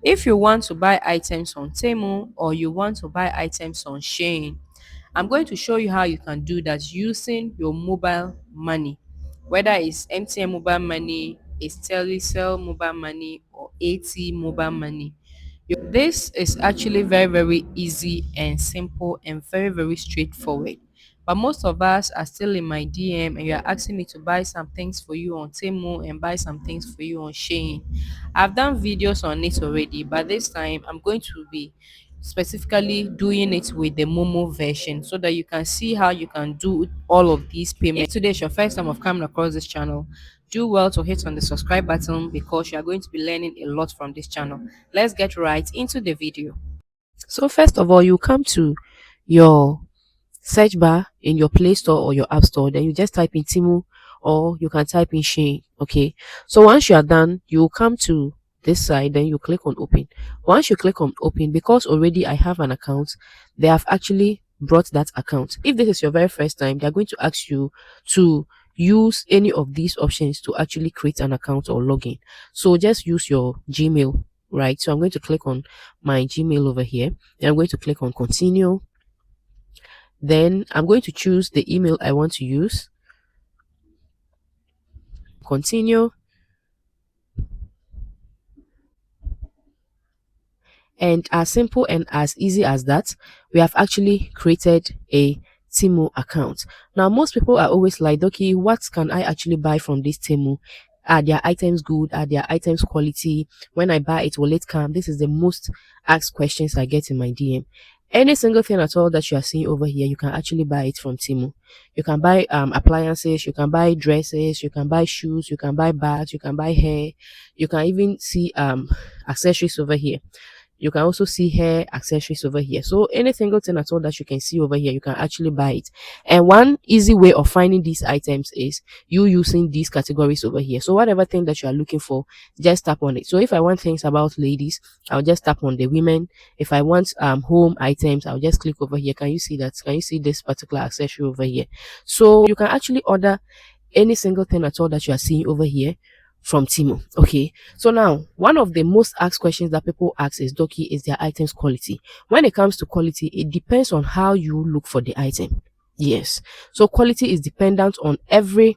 If you want to buy items on Temu or you want to buy items on Shein, I'm going to show you how you can do that using your mobile money, whether it's MTN mobile money, it's Telecel mobile money, or AT mobile money. This is actually very, very easy and simple and very, very straightforward. But most of us are still in my DM and you're asking me to buy some things for you on Temu and buy some things for you on Shein. I've done videos on it already, but this time I'm going to be specifically doing it with the MoMo version so that you can see how you can do all of these payments. If today is your first time of coming across this channel, do well to hit on the subscribe button because you are going to be learning a lot from this channel. Let's get right into the video. So first of all, you come to your search bar in your Play Store or your App Store. Then you just type in Timu or you can type in Shein. Okay. So once you are done, you come to this side. Then you click on Open. Once you click on Open, because already I have an account, they have actually brought that account. If this is your very first time, they are going to ask you to use any of these options to actually create an account or login. So just use your Gmail, right? So I'm going to click on my Gmail over here. Then I'm going to click on Continue. Then I'm going to choose the email I want to use. Continue. And as simple and as easy as that, we have actually created a Temu account. Now, most people are always like, okay, what can I actually buy from this Temu? Are their items good? Are their items quality? When I buy it, will it come? This is the most asked questions I get in my DM. Any single thing at all that you are seeing over here, you can actually buy it from Temu. You can buy appliances, you can buy dresses, you can buy shoes, you can buy bags, you can buy hair, you can even see accessories over here. You can also see hair accessories over here. So any single thing at all that you can see over here, you can actually buy it. And one easy way of finding these items is you using these categories over here. So whatever thing that you are looking for, just tap on it. So if I want things about ladies, I'll just tap on the women. If I want home items, I'll just click over here. Can you see that? Can you see this particular accessory over here? So you can actually order any single thing at all that you are seeing over here from Timo. Okay, so now one of the most asked questions that people ask is, Doki, is their items quality? When it comes to quality, it depends on how you look for the item. Yes, so quality is dependent on every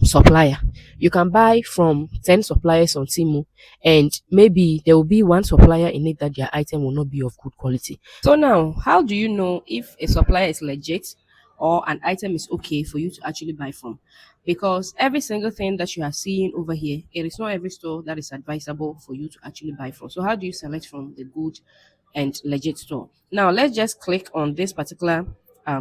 supplier. You can buy from 10 suppliers on Timo, and maybe there will be one supplier in it that their item will not be of good quality. So now, how do you know if a supplier is legit or an item is okay for you to actually buy from? Because every single thing that you are seeing over here, it is not every store that is advisable for you to actually buy from. So how do you select from the good and legit store? Now let's just click on this particular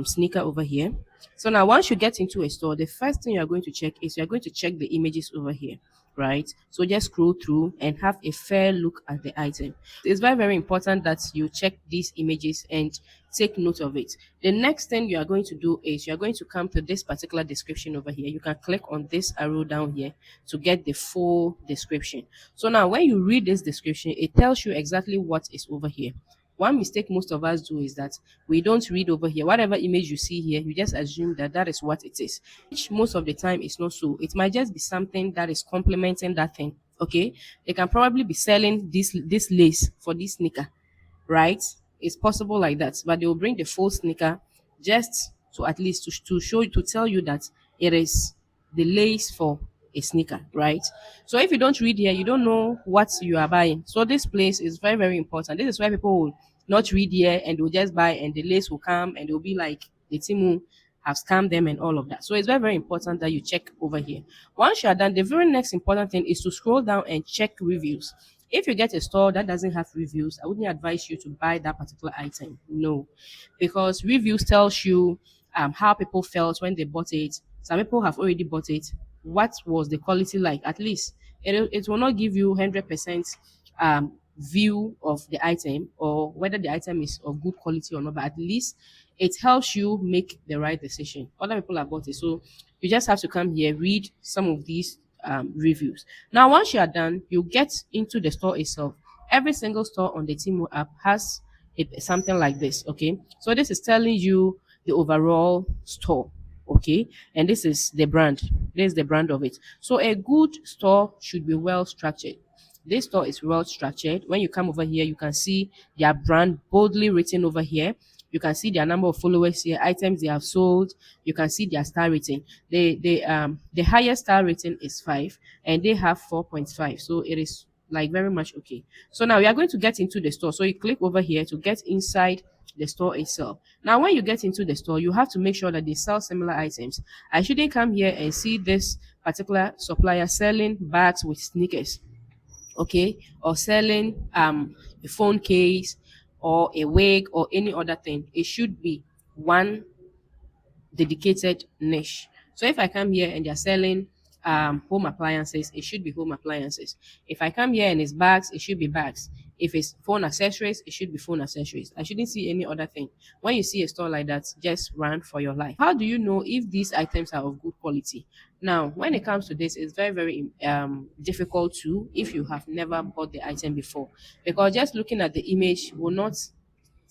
sneaker over here. So now once you get into a store, the first thing you are going to check is you are going to check the images over here, right? So just scroll through and have a fair look at the item. It's very, very important that you check these images and take note of it. The next thing you are going to do is you are going to come to this particular description over here. You can click on this arrow down here to get the full description. So now when you read this description, it tells you exactly what is over here. One mistake most of us do is that we don't read over here. Whatever image you see here, you just assume that that is what it is, which most of the time is not so. It might just be something that is complementing that thing. Okay, they can probably be selling this lace for this sneaker, right? It's possible like that, but they will bring the full sneaker just to at least to show you, to tell you that it is the lace for a sneaker, right? So if you don't read here, you don't know what you are buying. So this place is very, very important. This is where people will not read here and they'll just buy, and the lace will come and they'll be like, the Timu have scammed them and all of that. So it's very, very important that you check over here. Once you are done, the very next important thing is to scroll down and check reviews. If you get a store that doesn't have reviews, I wouldn't advise you to buy that particular item. No, because reviews tells you how people felt when they bought it. Some people have already bought it. What was the quality like? At least it will not give you 100% view of the item or whether the item is of good quality or not, but at least it helps you make the right decision. Other people have bought it, so you just have to come here, read some of these reviews. Now once you are done, you get into the store itself. Every single store on the Timo app has something like this. Okay, so this is telling you the overall store. Okay, and this is the brand of it. So a good store should be well structured. This store is well structured. When you come over here, you can see their brand boldly written over here. You can see their number of followers here, items they have sold. You can see their star rating. The highest star rating is 5, and they have 4.5. So it is like very much okay. So now we are going to get into the store. So you click over here to get inside the store itself. Now, when you get into the store, you have to make sure that they sell similar items. I shouldn't come here and see this particular supplier selling bags with sneakers, okay, or selling a phone case or a wig or any other thing. It should be one dedicated niche. So if I come here and they're selling home appliances, it should be home appliances. If I come here and it's bags, it should be bags. If it's phone accessories, it should be phone accessories. I shouldn't see any other thing. When you see a store like that, just run for your life. How do you know if these items are of good quality? Now, when it comes to this, it's very, very difficult to if you have never bought the item before, because just looking at the image will not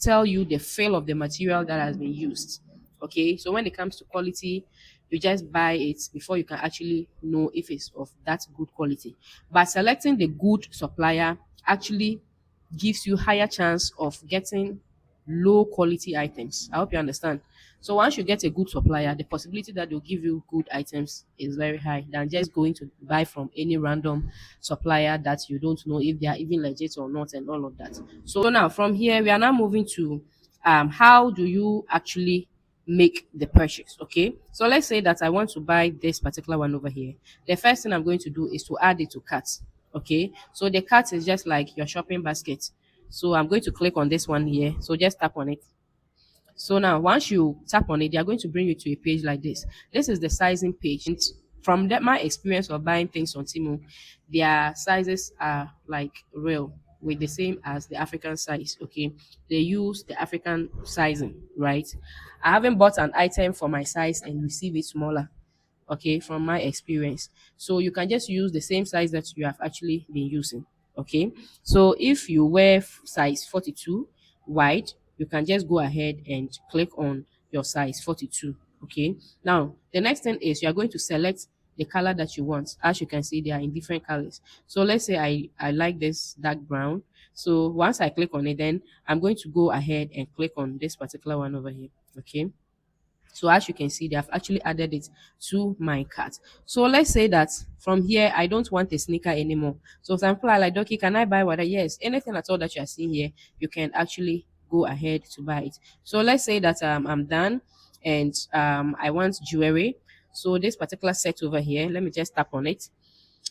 tell you the feel of the material that has been used. Okay, so when it comes to quality, you just buy it before you can actually know if it's of that good quality. But selecting the good supplier actually gives you higher chance of getting low quality items. I hope you understand. So once you get a good supplier, the possibility that they'll give you good items is very high than just going to buy from any random supplier that you don't know if they are even legit or not and all of that. So now from here, we are now moving to how do you actually make the purchase. Okay, so let's say that I want to buy this particular one over here. The first thing I'm going to do is to add it to cart. Okay, so the cart is just like your shopping basket. So I'm going to click on this one here, so just tap on it. So now once you tap on it, they are going to bring you to a page like this. This is the sizing page. And from that, my experience of buying things on Temu, their sizes are like real with the same as the African size. Okay, they use the African sizing, right? I haven't bought an item for my size and receive it smaller, okay, from my experience. So you can just use the same size that you have actually been using. Okay, so if you wear size 42 wide, you can just go ahead and click on your size 42. Okay, now the next thing is you are going to select the color that you want. As you can see, they are in different colors. So let's say I like this dark brown. So once I click on it, then I'm going to go ahead and click on this particular one over here. Okay, so as you can see, they have actually added it to my cart. So let's say that from here, I don't want a sneaker anymore. So some people are like, Doki, can I buy what? Yes, anything at all that you are seeing here, you can actually go ahead to buy it. So let's say that I'm done and I want jewelry. So this particular set over here, let me just tap on it,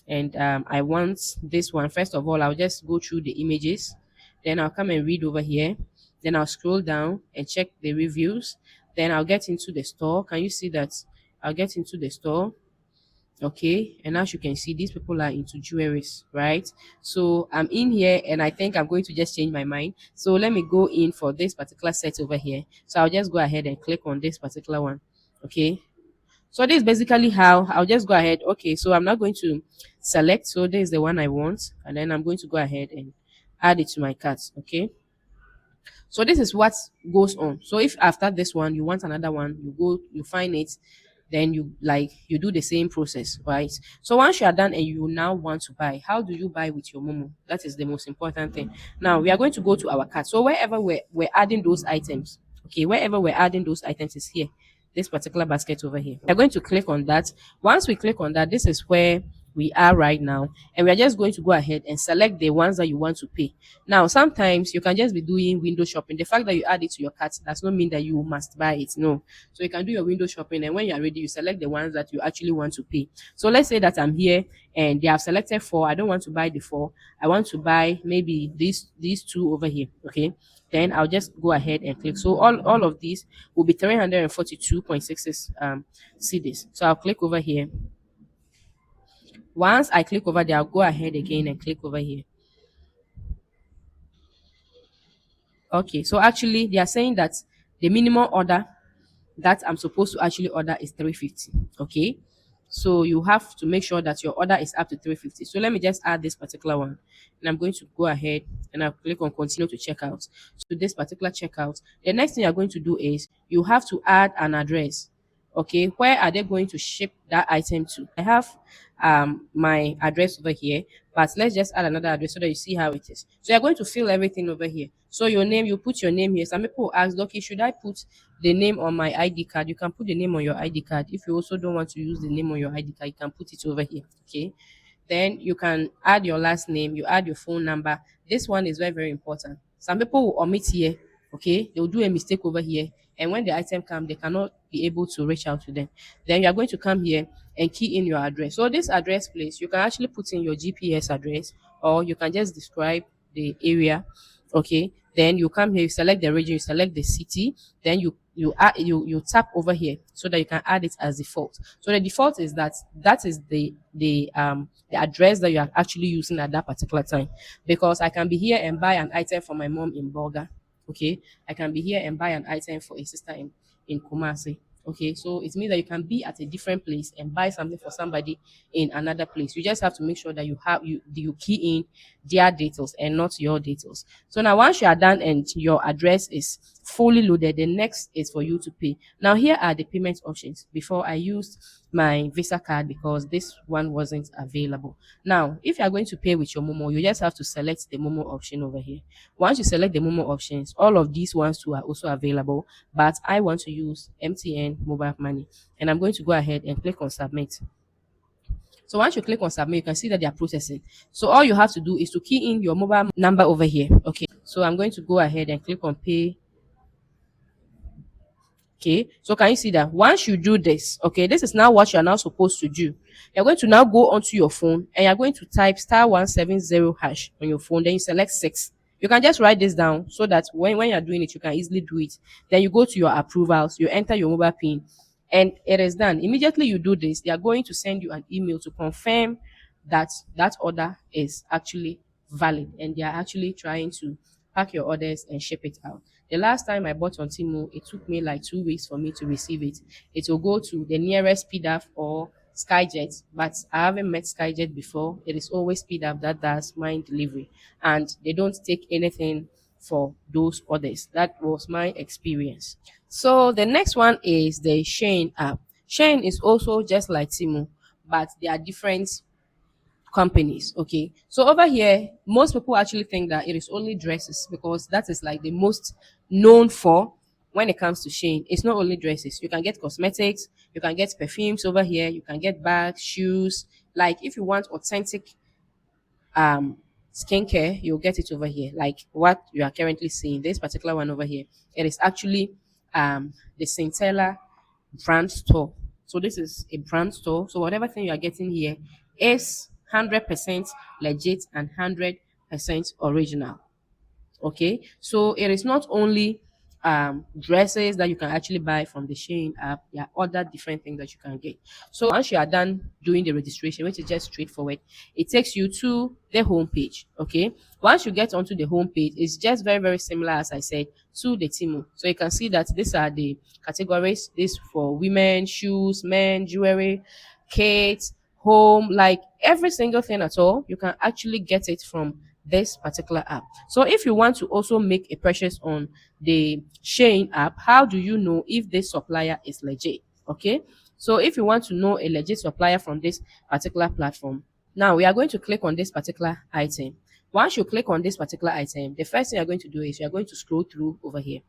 and I want this one. First of all, I'll just go through the images, then I'll come and read over here, then I'll scroll down and check the reviews, then I'll get into the store. Can you see that? I'll get into the store. Okay, and as you can see, these people are into jewelries, right? So I'm in here and I think I'm going to just change my mind. So let me go in for this particular set over here. So I'll just go ahead and click on this particular one. Okay, so this is basically how I'll just go ahead. Okay, so I'm not going to select. So this is the one I want, and then I'm going to go ahead and add it to my cart. Okay, so this is what goes on. So if after this one you want another one, you go, you find it, then you do the same process, right? So once you are done and you now want to buy, how do you buy with your Momo? That is the most important thing. Now we are going to go to our cart. So wherever we're adding those items, okay, wherever we're adding those items is here, this particular basket over here. We're going to click on that. Once we click on that, this is where we are right now, and we are just going to go ahead and select the ones that you want to pay. Now sometimes you can just be doing window shopping. The fact that you add it to your cart does not mean that you must buy it. No, so you can do your window shopping, and when you're ready, you select the ones that you actually want to pay. So let's say that I'm here and they have selected 4. I don't want to buy the 4. I want to buy maybe these 2 over here. Okay, then I'll just go ahead and click. So all of these will be 342.66 cedis. So I'll click over here. Once I click over there, I'll go ahead again and click over here. Okay, so actually they are saying that the minimum order that I'm supposed to actually order is 350. Okay, so you have to make sure that your order is up to 350. So let me just add this particular one, and I'm going to go ahead and I'll click on continue to checkout. So this particular checkout, the next thing you're going to do is you have to add an address. Okay, where are they going to ship that item to? I have my address over here, but let's just add another address so that you see how it is. So you're going to fill everything over here. So your name, you put your name here. Some people ask, okay, should I put the name on my ID card? You can put the name on your ID card. If you also don't want to use the name on your ID card, you can put it over here. Okay. Then you can add your last name, you add your phone number. This one is very, very important. Some people will omit here, okay? They will do a mistake over here. And when the item comes, they cannot be able to reach out to them. Then you are going to come here and key in your address. So this address place, you can actually put in your GPS address, or you can just describe the area, okay? Then you come here, you select the region, you select the city, then you tap over here so that you can add it as default. So the default is that is the address that you are actually using at that particular time. Because I can be here and buy an item for my mom in Bolga, okay? I can be here and buy an item for a sister in Kumasi. Okay, so it means that you can be at a different place and buy something for somebody in another place. You just have to make sure that you key in their details and not your details. So now once you are done and your address is fully loaded, the next is for you to pay. Now here are the payment options. Before I used my Visa card because this one wasn't available. Now, if you are going to pay with your Momo, you just have to select the Momo option over here. Once you select the Momo options, all of these ones too are also available, but I want to use MTN mobile money, and I'm going to go ahead and click on submit. So once you click on submit, you can see that they are processing. So all you have to do is to key in your mobile number over here. Okay, so I'm going to go ahead and click on pay. Okay, so can you see that once you do this, okay, this is now what you're now supposed to do. You're going to now go onto your phone and you're going to type *170# on your phone. Then you select 6. You can just write this down so that when you're doing it, you can easily do it. Then you go to your approvals, you enter your mobile pin, and it is done. Immediately you do this, they are going to send you an email to confirm that that order is actually valid and they are actually trying to pack your orders and ship it out. The last time I bought on Temu, it took me like 2 weeks for me to receive it. It will go to the nearest PDAF or Skyjet, but I haven't met Skyjet before. It is always PDAF that does my delivery, and they don't take anything for those orders. That was my experience. So the next one is the SHEIN app. SHEIN is also just like Temu, but they are different companies. Okay, so over here most people actually think that it is only dresses because that is like the most known for. When it comes to SHEIN, it's not only dresses. You can get cosmetics, you can get perfumes over here, you can get bags, shoes. Like if you want authentic um skincare, you'll get it over here. Like what you are currently seeing, this particular one over here, it is actually the Centella brand store. So this is a brand store. So whatever thing you are getting here is 100% legit and 100% original. Okay, so it is not only dresses that you can actually buy from the SHEIN app. There are other different things that you can get. So once you are done doing the registration, which is just straightforward, it takes you to the home page. Okay, once you get onto the home page, it's just very, very similar, as I said, to the Temu. So you can see that these are the categories. This for women, shoes, men, jewelry, kids, home, like every single thing at all. You can actually get it from this particular app. So if you want to also make a purchase on the SHEIN app, how do you know if this supplier is legit? Okay, so if you want to know a legit supplier from this particular platform, now we are going to click on this particular item. Once you click on this particular item, the first thing you're going to do is you're going to scroll through over here.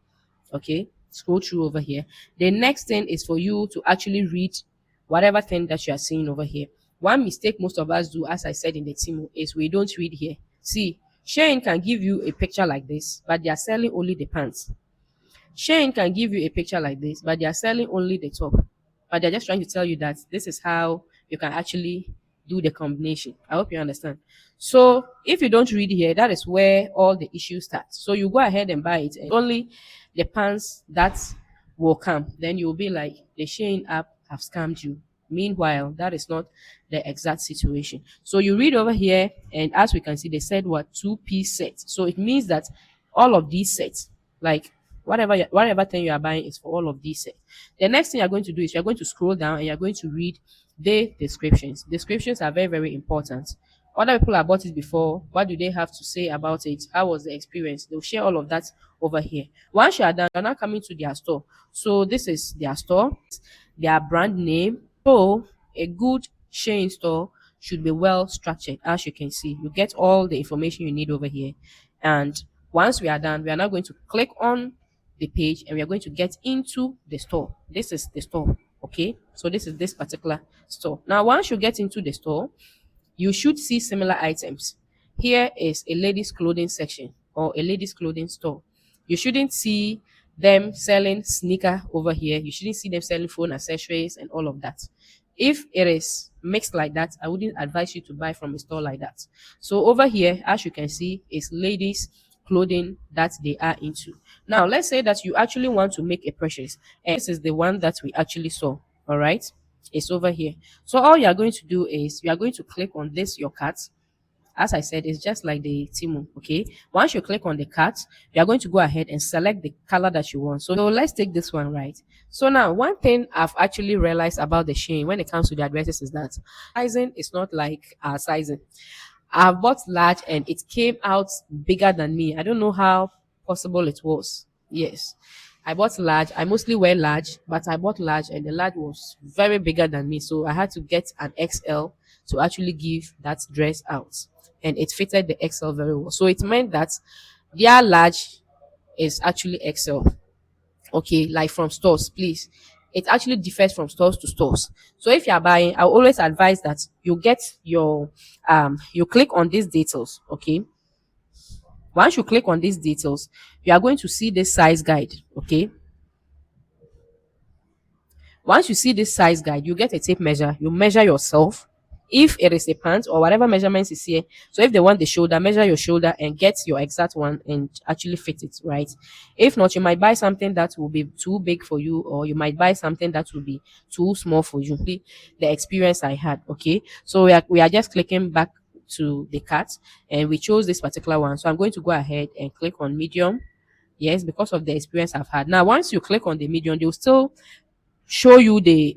Okay, scroll through over here. The next thing is for you to actually read whatever thing that you are seeing over here. One mistake most of us do, as I said in the Temu, is we don't read here. See, SHEIN can give you a picture like this, but they are selling only the pants. SHEIN can give you a picture like this, but they are selling only the top. But they're just trying to tell you that this is how you can actually do the combination. I hope you understand. So if you don't read here, that is where all the issues start. So you go ahead and buy it. And only the pants that will come. Then you'll be like, the SHEIN app have scammed you. Meanwhile, that is not the exact situation. So you read over here, and as we can see, they said what, 2-piece set. So it means that all of these sets, like whatever thing you are buying, is for all of these sets. The next thing you're going to do is you're going to scroll down and you're going to read the descriptions. Descriptions are very, very important. Other people have bought it before. What do they have to say about it? How was the experience? They'll share all of that over here. Once you are done, you're now coming to their store. So this is their store, their brand name. So a good SHEIN store should be well structured. As you can see, you get all the information you need over here. And once we are done, we are now going to click on the page and we are going to get into the store. This is the store. Okay, so this is this particular store. Now once you get into the store, you should see similar items. Here is a ladies clothing section or a ladies clothing store. You shouldn't see them selling sneaker over here. You shouldn't see them selling phone accessories and all of that. If it is mixed like that, I wouldn't advise you to buy from a store like that. So over here, as you can see, is ladies clothing that they are into. Now let's say that you actually want to make a purchase, and this is the one that we actually saw. All right, it's over here. So all you are going to do is you are going to click on this your cart. As I said, it's just like the Timu. Okay, once you click on the cart, you are going to go ahead and select the color that you want. So let's take this one, right? So now one thing I've actually realized about the Shein when it comes to the addresses is that sizing is not like our sizing. I've bought large and it came out bigger than me. I don't know how possible it was. Yes. I bought large. I mostly wear large, but I bought large and the large was very bigger than me. So I had to get an XL to actually give that dress out. And it fitted the XL very well. So it meant that their large is actually XL. Okay, like from stores, please. It actually differs from stores to stores. So if you are buying, I always advise that you get your you click on these details. Okay, once you click on these details, you are going to see this size guide. Okay, once you see this size guide, you get a tape measure. You measure yourself. If it is a pant or whatever measurements is here, so if they want the shoulder, measure your shoulder and get your exact one and actually fit it, right? If not, you might buy something that will be too big for you, or you might buy something that will be too small for you. The experience I had. Okay, so we are just clicking back to the cart and we chose this particular one. So I'm going to go ahead and click on medium. Yes, because of the experience I've had. Now once you click on the medium, they'll still show you the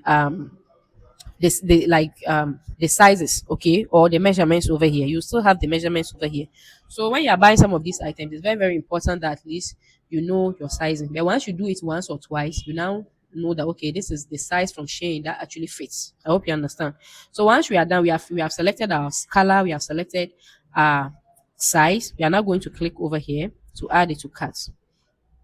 sizes, okay, or the measurements over here. You still have the measurements over here. So when you are buying some of these items, it's very, very important that at least you know your sizing. But once you do it once or twice, you now know that okay, this is the size from Shein that actually fits. I hope you understand. So once we are done, we have selected our color, we have selected our size. We are now going to click over here to add it to cart.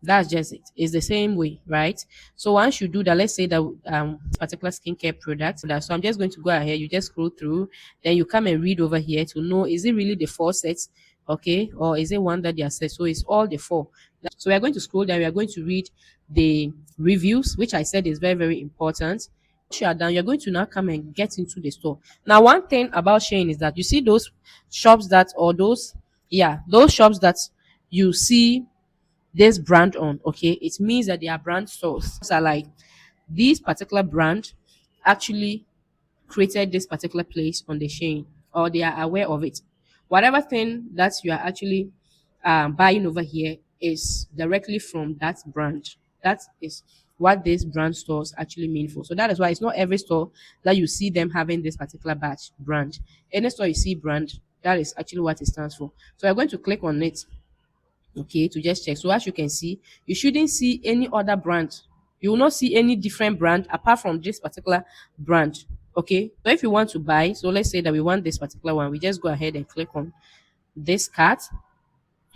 That's just it. It's the same way, right? So once you do that, let's say that particular skincare product. So I'm just going to go ahead. You just scroll through, then you come and read over here to know is it really the four sets, okay, or is it one that they are set? So it's all the four. So we are going to scroll down. We are going to read the reviews, which I said is very, very important. Once you are done, you're going to now come and get into the store. Now, one thing about Shein is that you see those shops that, or those shops that you see this brand on, okay, it means that they are brand stores. So like this particular brand actually created this particular place on the Shein, or they are aware of it. Whatever thing that you are actually buying over here is directly from that brand. That is what these brand stores actually mean for. So that is why it's not every store that you see them having this particular batch brand. Any store you see brand, that is actually what it stands for. So I'm going to click on it, okay, to just check. So as you can see, you shouldn't see any other brand. You will not see any different brand apart from this particular brand. Okay, so if you want to buy, so let's say that we want this particular one, we just go ahead and click on this cart,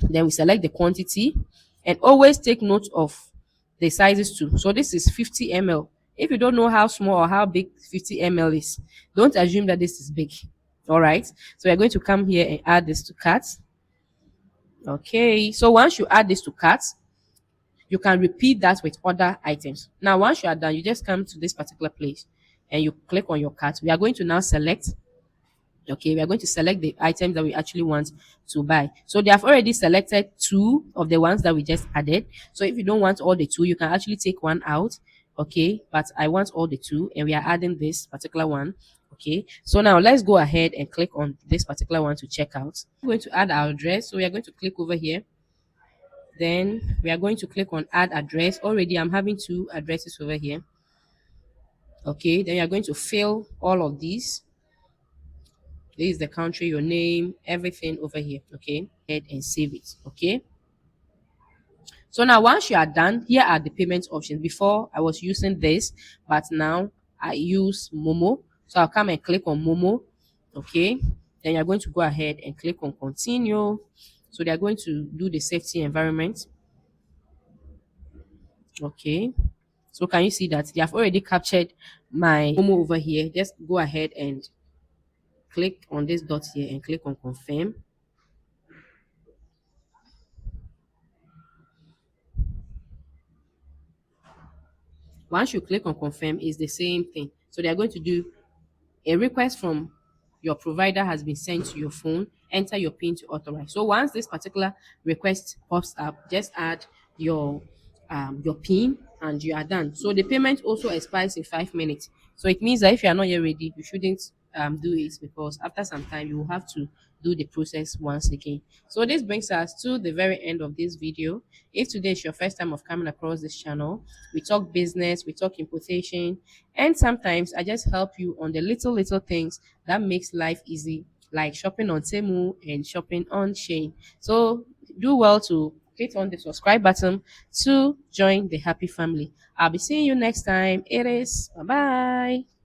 then we select the quantity, and always take note of the sizes too. So this is 50 ml. If you don't know how small or how big 50 ml is, don't assume that this is big. All right, so we're going to come here and add this to cart. Okay, so once you add this to cart, you can repeat that with other items. Now once you are done, you just come to this particular place and you click on your cart. We are going to now select, okay, we are going to select the items that we actually want to buy. So they have already selected two of the ones that we just added. So if you don't want all the two, you can actually take one out, okay, but I want all the two and we are adding this particular one. Okay, so now let's go ahead and click on this particular one to check out. We're going to add our address, so we are going to click over here. Then we are going to click on add address. Already I'm having two addresses over here. Okay, then you're going to fill all of these. This is the country, your name, everything over here. Okay, head and save it. Okay, so now once you are done, here are the payment options. Before I was using this, but now I use MoMo. So I'll come and click on MoMo. Okay, then you're going to go ahead and click on continue. So they are going to do the safety environment. Okay, so can you see that they have already captured my Momo over here? Just go ahead and click on this dot here and click on confirm. Once you click on confirm, it's the same thing. So they are going to do a request from your provider has been sent to your phone. Enter your PIN to authorize. So once this particular request pops up, just add your PIN and you are done. So the payment also expires in 5 minutes. So it means that if you are not yet ready, you shouldn't do it, because after some time you will have to do the process once again. So this brings us to the very end of this video. If today is your first time of coming across this channel, we talk business, we talk importation, and sometimes I just help you on the little things that makes life easy, like shopping on Temu and shopping on Shein. So do well to click on the subscribe button to join the happy family. I'll be seeing you next time. It is bye bye.